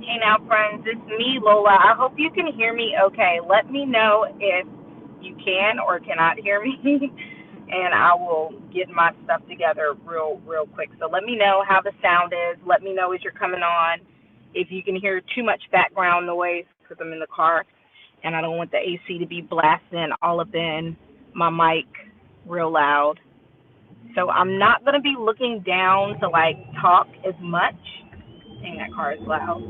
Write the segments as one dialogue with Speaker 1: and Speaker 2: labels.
Speaker 1: Hey now, friends, it's me, Lola. I hope you can hear me okay. Let me know if you can or cannot hear me, and I will get my stuff together real quick. So let me know how the sound is. Let me know as you're coming on if you can hear too much background noise because I'm in the car, and I don't want the AC to be blasting all up in my mic real loud. So I'm not going to be looking down to like talk as much. Dang, that car is loud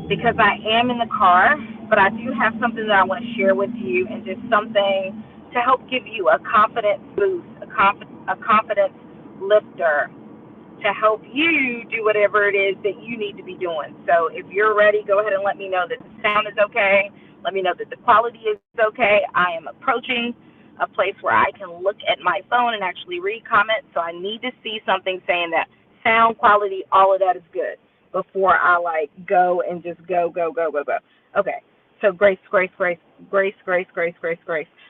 Speaker 1: because I am in the car, but I do have something that I want to share with you and just something to help give you a confidence boost, a confidence lifter to help you do whatever it is that you need to be doing. So if you're ready, go ahead and let me know that the sound is okay. Let me know that the quality is okay. I am approaching a place where I can look at my phone and actually read comments, so I need to see something saying that sound quality, all of that is good before I like go and just go. Okay. So Grace.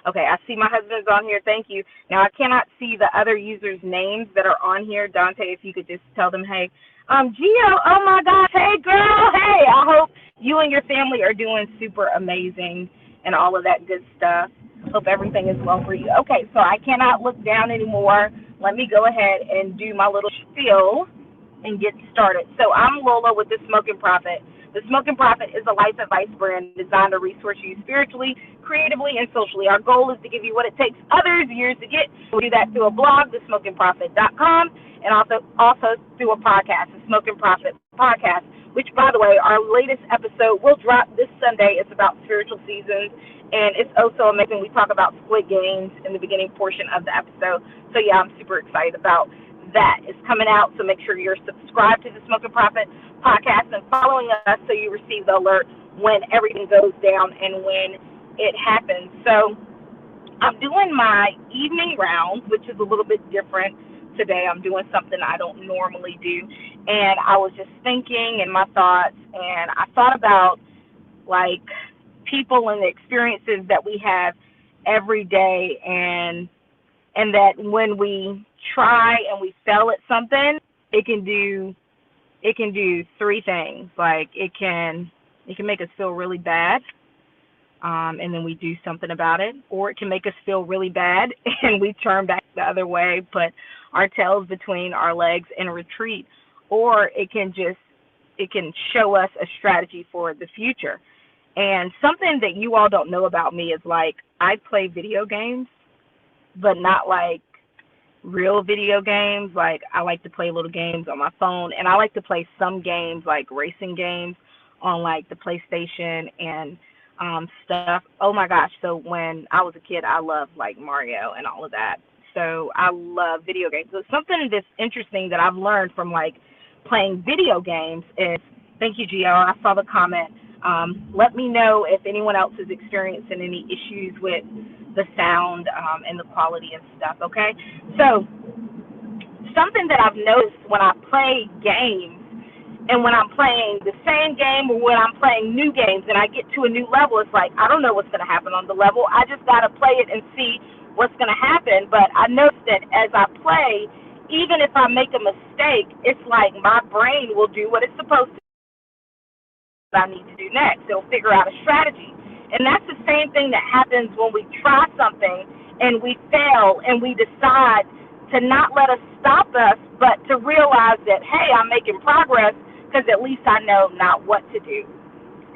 Speaker 1: Okay, I see my husband's on here. Thank you. Now I cannot see the other users' names that are on here. Dante, if you could just tell them, hey, Gio, oh my gosh, hey girl, hey. I hope you and your family are doing super amazing and all of that good stuff. Hope everything is well for you. Okay, so I cannot look down anymore. Let me go ahead and do my little spiel and get started. So I'm Lola with The Smoking Prophet. The Smoking Prophet is a life advice brand designed to resource you spiritually, creatively, and socially. Our goal is to give you what it takes others years to get. We do that through a blog, thesmokingprophet.com, and also through a podcast, The Smoking Prophet Podcast, which, by the way, our latest episode will drop this Sunday. It's about spiritual seasons, and it's also amazing. We talk about Squid Games in the beginning portion of the episode. So, yeah, I'm super excited about that. Is coming out, so make sure you're subscribed to the Smoking Prophet podcast and following us so you receive the alert when everything goes down and when it happens. So I'm doing my evening rounds, which is a little bit different today. I'm doing something I don't normally do, and I was just thinking in my thoughts, and I thought about like people and the experiences that we have every day, and that when we try and we fail at something, it can do three things. Like it can make us feel really bad, and then we do something about it, or it can make us feel really bad and we turn back the other way, put our tails between our legs and retreat, or it can show us a strategy for the future. And something that you all don't know about me is like I play video games, but not like real video games. Like I like to play little games on my phone, and I like to play some games like racing games on like the PlayStation and stuff. Oh my gosh. So when I was a kid, I loved like Mario and all of that. So I love video games. So something that's interesting that I've learned from like playing video games is, thank you, Gio. I saw the comment. Let me know if anyone else is experiencing any issues with the sound and the quality and stuff, okay? So something that I've noticed when I play games and when I'm playing the same game or when I'm playing new games and I get to a new level, it's like I don't know what's going to happen on the level. I just got to play it and see what's going to happen. But I noticed that as I play, even if I make a mistake, it's like my brain will do what it's supposed to. I need to do next. It'll figure out a strategy. And that's the same thing that happens when we try something and we fail and we decide to not let us stop us, but to realize that, hey, I'm making progress because at least I know not what to do.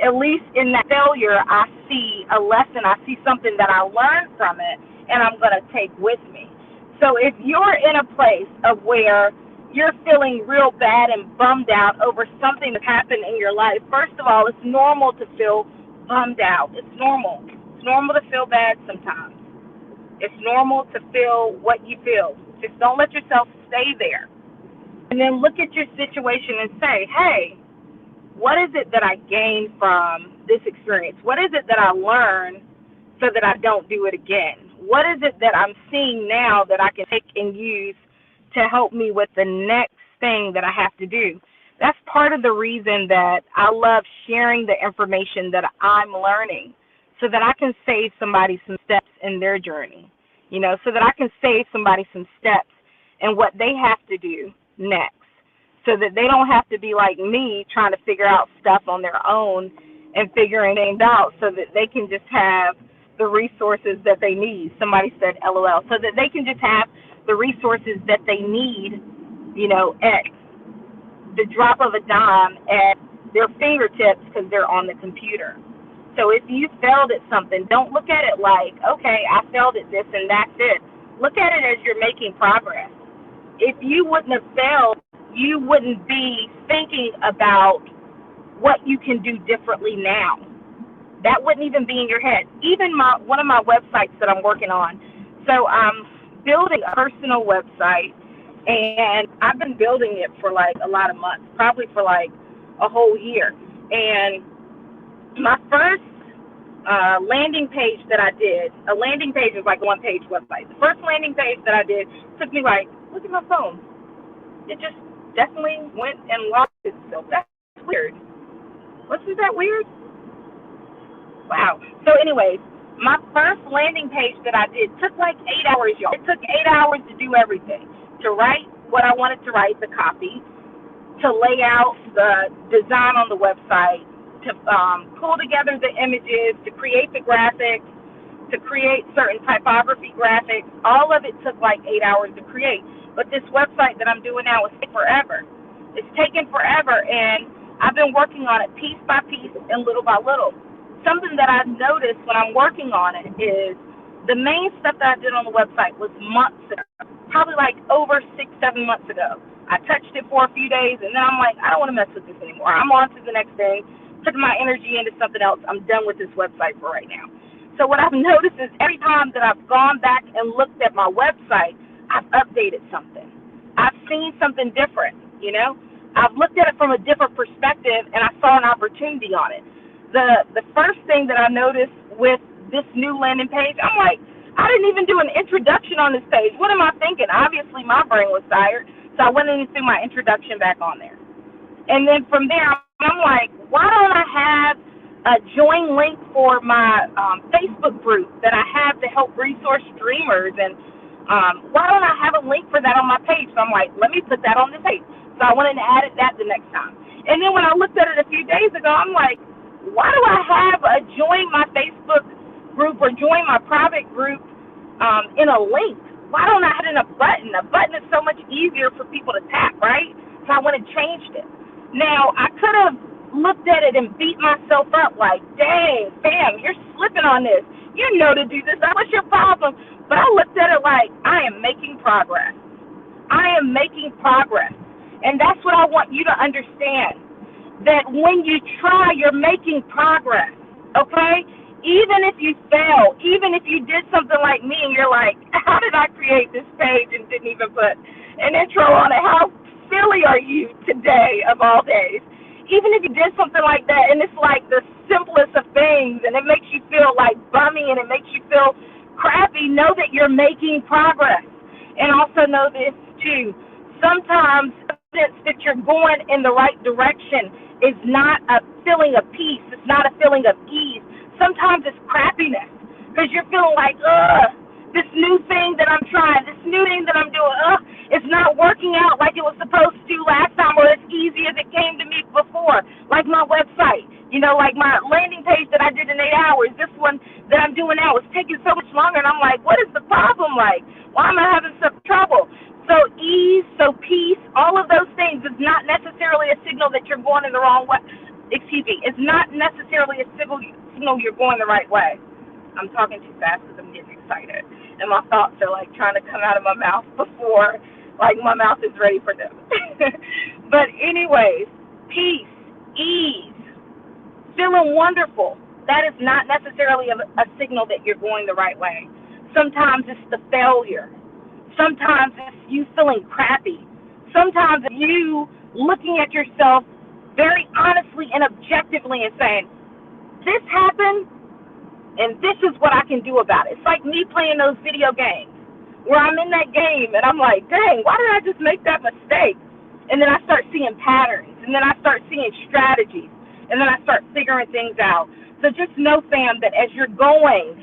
Speaker 1: At least in that failure, I see a lesson. I see something that I learned from it and I'm going to take with me. So if you're in a place of where you're feeling real bad and bummed out over something that happened in your life, first of all, it's normal to feel bummed out. It's normal. It's normal to feel bad sometimes. It's normal to feel what you feel. Just don't let yourself stay there. And then look at your situation and say, hey, what is it that I gained from this experience? What is it that I learned so that I don't do it again? What is it that I'm seeing now that I can take and use to help me with the next thing that I have to do? That's part of the reason that I love sharing the information that I'm learning so that I can save somebody some steps in their journey, so that I can save somebody some steps in what they have to do next. so that they don't have to be like me trying to figure out stuff on their own and figuring things out, so that they can just have the resources that they need. Somebody said LOL. So that they can just have the resources that they need, at the drop of a dime at their fingertips because they're on the computer. So if you failed at something, don't look at it like, okay, I failed at this and that's it. Look at it as you're making progress. If you wouldn't have failed, you wouldn't be thinking about what you can do differently now. That wouldn't even be in your head. Even one of my websites that I'm working on. So I'm building a personal website, and I've been building it for like a lot of months, probably for like a whole year. And my first landing page that I did, a landing page is like a one-page website. The first landing page that I did took me like, look at my phone. It just definitely went and locked itself. That's weird. Wasn't that weird? Wow. So anyways, my first landing page that I did took like 8 hours, y'all. It took 8 hours to do everything. To write what I wanted to write, the copy, to lay out the design on the website, to pull together the images, to create the graphics, to create certain typography graphics. All of it took like 8 hours to create. But this website that I'm doing now is forever. It's taken forever, and I've been working on it piece by piece and little by little. Something that I've noticed when I'm working on it is the main stuff that I did on the website was months ago, probably like over 6-7 months ago. I touched it for a few days, and then I'm like, I don't want to mess with this anymore. I'm on to the next thing, putting my energy into something else. I'm done with this website for right now. So what I've noticed is every time that I've gone back and looked at my website, I've updated something. I've seen something different, I've looked at it from a different perspective, and I saw an opportunity on it. The first thing that I noticed with this new landing page, I'm like, I didn't even do an introduction on this page. What am I thinking? Obviously, my brain was tired, so I went in and threw my introduction back on there. And then from there, I'm like, why don't I have a join link for my Facebook group that I have to help resource streamers? And why don't I have a link for that on my page? So I'm like, let me put that on this page. So I went and added that the next time. And then when I looked at it a few days ago, I'm like, why do I have a join my Facebook group or join my private group in a link? Why don't I have it in a button? A button is so much easier for people to tap, right? So I went and changed it. Now, I could have looked at it and beat myself up like, dang, fam, you're slipping on this. You know to do this. What's your problem? But I looked at it like, I am making progress. I am making progress. And that's what I want you to understand. That when you try, you're making progress, okay? Even if you fail, even if you did something like me and you're like, how did I create this page and didn't even put an intro on it? How silly are you today of all days? Even if you did something like that and it's like the simplest of things and it makes you feel like bummy and it makes you feel crappy, know that you're making progress. And also know this too. Sometimes evidence that you're going in the right direction is not a feeling of peace. It's not a feeling of ease. Sometimes it's crappiness because you're feeling like, this new thing that I'm trying, this new thing that I'm doing, it's not working out like it was supposed to last time or as easy as it came to me before. Like my website, like my landing page that I did in 8 hours. This one that I'm doing now is taking so much longer, and I'm like, what is the problem like? Why am I having some trouble? So ease, so peace, all of those things is not necessarily a signal that you're going in the wrong way. It's not necessarily a signal you're going the right way. I'm talking too fast because I'm getting excited. And my thoughts are like trying to come out of my mouth before like my mouth is ready for them. But anyways, peace, ease, feeling wonderful. That is not necessarily a signal that you're going the right way. Sometimes it's the failure. Sometimes it's you feeling crappy. Sometimes it's you looking at yourself very honestly and objectively and saying, this happened, and this is what I can do about it. It's like me playing those video games where I'm in that game, and I'm like, dang, why did I just make that mistake? And then I start seeing patterns, and then I start seeing strategies, and then I start figuring things out. So just know, fam, that as you're going,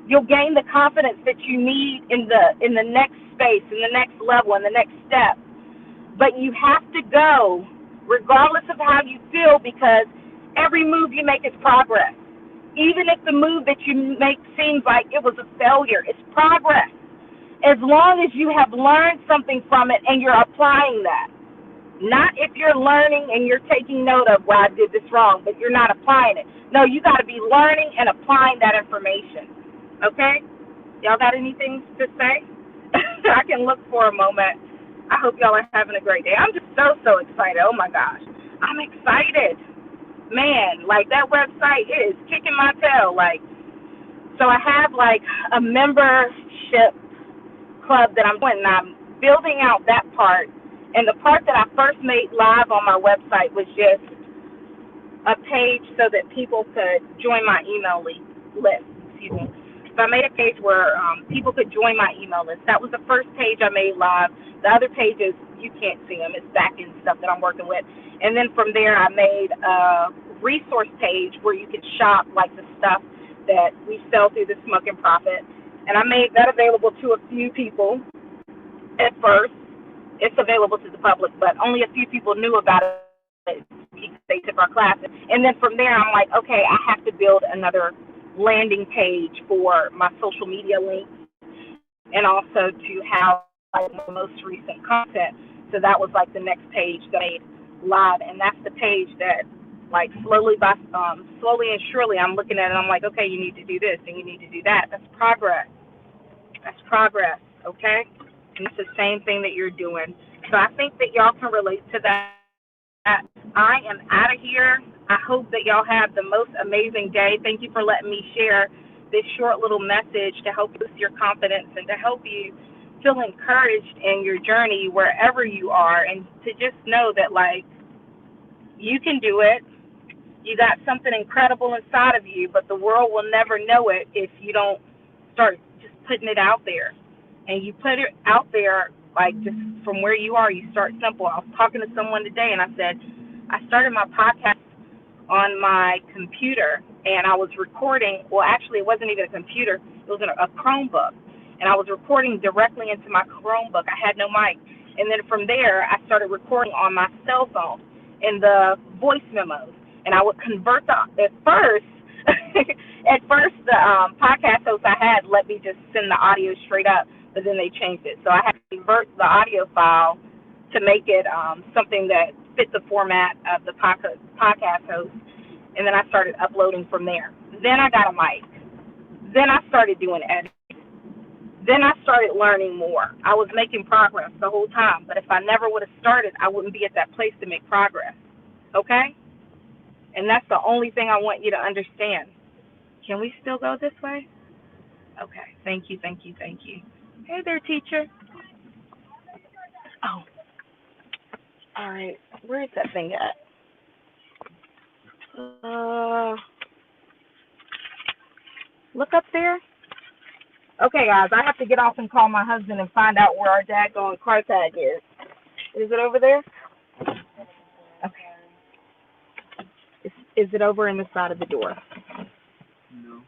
Speaker 1: you'll gain the confidence that you need in the next space, in the next level, in the next step. But you have to go regardless of how you feel, because every move you make is progress. Even if the move that you make seems like it was a failure, it's progress. As long as you have learned something from it and you're applying that. Not if you're learning and you're taking note of, well, I did this wrong, but you're not applying it. No, you got to be learning and applying that information. Okay? Y'all got anything to say? I can look for a moment. I hope y'all are having a great day. I'm just so excited. Oh, my gosh. I'm excited. Man, like that website is kicking my tail. Like, so I have like a membership club that I'm doing, and I'm building out that part. And the part that I first made live on my website was just a page so that people could join my email list. Excuse me. So I made a page where people could join my email list. That was the first page I made live. The other pages, you can't see them. It's back end stuff that I'm working with. And then from there, I made a resource page where you could shop like the stuff that we sell through the Smoke and Profit. And I made that available to a few people at first. It's available to the public, but only a few people knew about it. They took our classes. And then from there, I'm like, okay, I have to build another landing page for my social media links and also to have like the most recent content. So that was like the next page that I made live, and that's the page that like slowly and surely I'm looking at it and I'm like, okay, you need to do this and you need to do that. That's progress. That's progress, okay? And it's the same thing that you're doing. So I think that y'all can relate to that. I am out of here. I hope that y'all have the most amazing day. Thank you for letting me share this short little message to help boost your confidence and to help you feel encouraged in your journey wherever you are, and to just know that, like, you can do it. You got something incredible inside of you, but the world will never know it if you don't start just putting it out there. And you put it out there, like, just from where you are, you start simple. I was talking to someone today, and I said, I started my podcast on my computer, and I was recording. Well, actually, it wasn't even a computer. It was a Chromebook. And I was recording directly into my Chromebook. I had no mic. And then from there, I started recording on my cell phone in the voice memos. And I would convert at first, the podcast host I had let me just send the audio straight up, but then they changed it. So I had to convert the audio file to make it something that fit the format of the podcast host. And then I started uploading from there. Then I got a mic. Then I started doing editing. Then I started learning more. I was making progress the whole time, but if I never would have started, I wouldn't be at that place to make progress. Okay? And that's the only thing I want you to understand. Can we still go this way? Okay. Thank you. Hey there, teacher. Oh. All right. Where is that thing at? Look up there. Okay, guys, I have to get off and call my husband and find out where our daggone car tag is. Is it over there? Okay. Is it over in the side of the door?
Speaker 2: No.